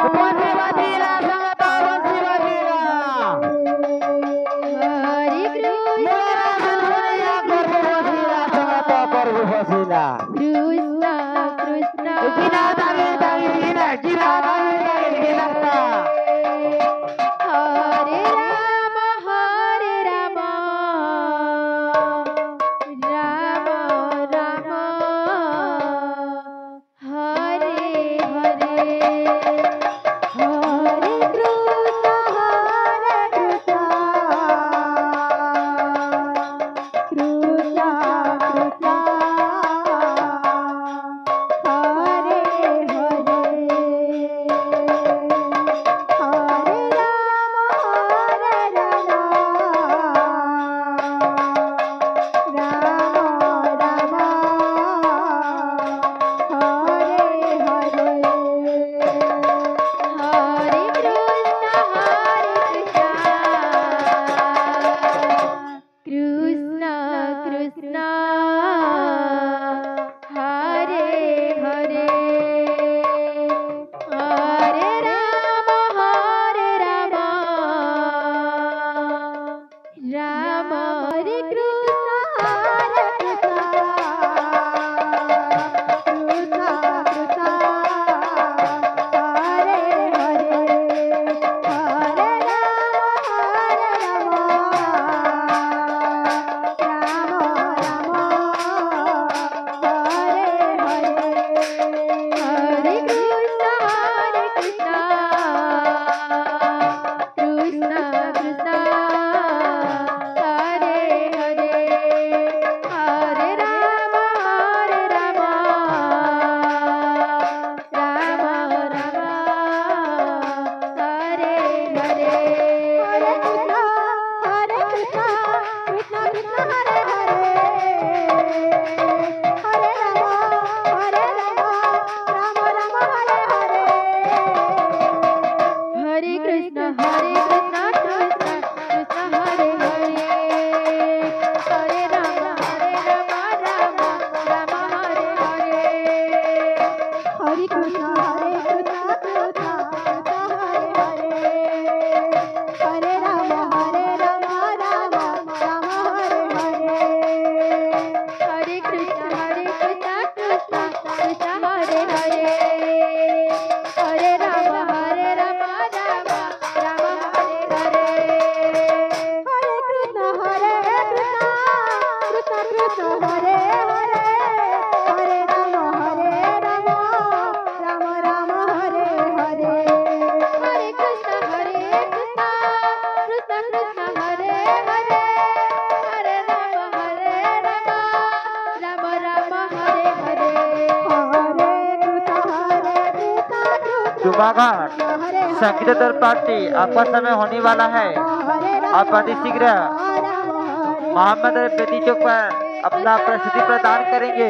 बंसी बजीला संगत बंसी बजीला हरे कृष्ण मोरा प्रभु बजीला संगत प्रभु बजीला कृष्ण कृष्ण गिना दागे दागे गिना गिना दागे दागे गिना हरे राम राम राम राम हरे हरे हरे कृष्ण कृष्ण कृष्ण हरे कृष्ण कृष्ण हरे हरे हरे राम राम हरे कृष्ण कृष्ण कृष्ण हरे हरे हरे जुमाघाट संगीत दल पार्टी आपका समय होने वाला है। आप अति शीघ्र मोहम्मद बेदी चौक पर अपना प्रस्तुति प्रदान करेंगे।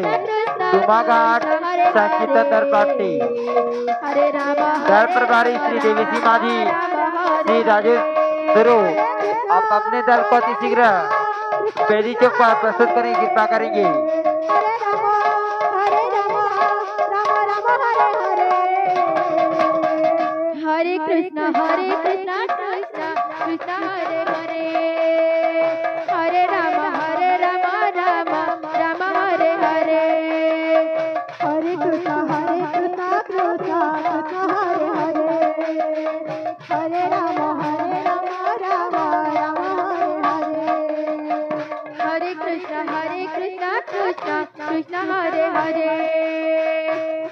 जुमाघाट संगीत दल पार्टी दल प्रभारी श्री देवी सिंह माझी, श्री राजेश गुरु, आप अपने दल को अति शीघ्र बेदी चौक पर प्रस्तुत करेंगे, कृपा करेंगे। हरे कृष्ण कृष्ण कृष्ण हरे हरे हरे राम राम राम हरे हरे हरे कृष्ण कृष्ण कृष्ण हरे हरे हरे राम राम राम हरे हरे हरे कृष्ण कृष्ण कृष्ण हरे हरे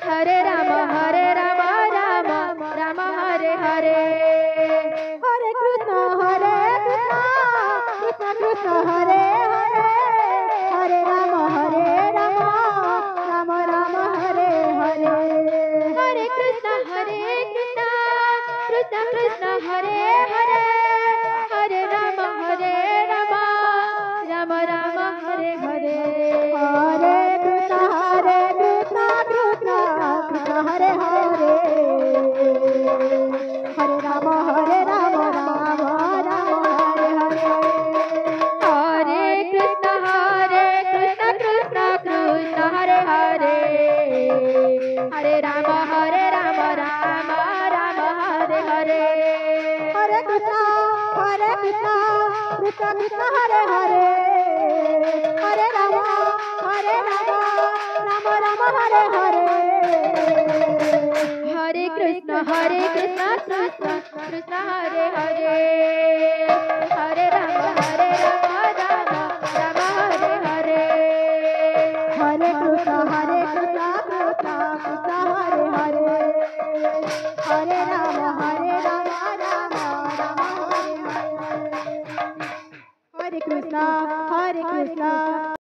हरे राम राम राम हरे हरे हरे कृष्ण कृष्ण कृष्ण हरे हरे हरे राम राम राम हरे हरे हरे कृष्ण कृष्ण कृष्ण हरे हरे हरे राम राम राम हरे हरे हरे कृष्ण कृष्ण कृष्ण हरे हरे हरे राम राम हरे हरे हरे कृष्ण कृष्ण कृष्ण हरे हरे हरे राम राम राम कृष्ण कृष्ण कृष्ण हरे हरे हरे राम राम राम हरे हरे हरे कृष्ण कृष्ण कृष्ण हरे हरे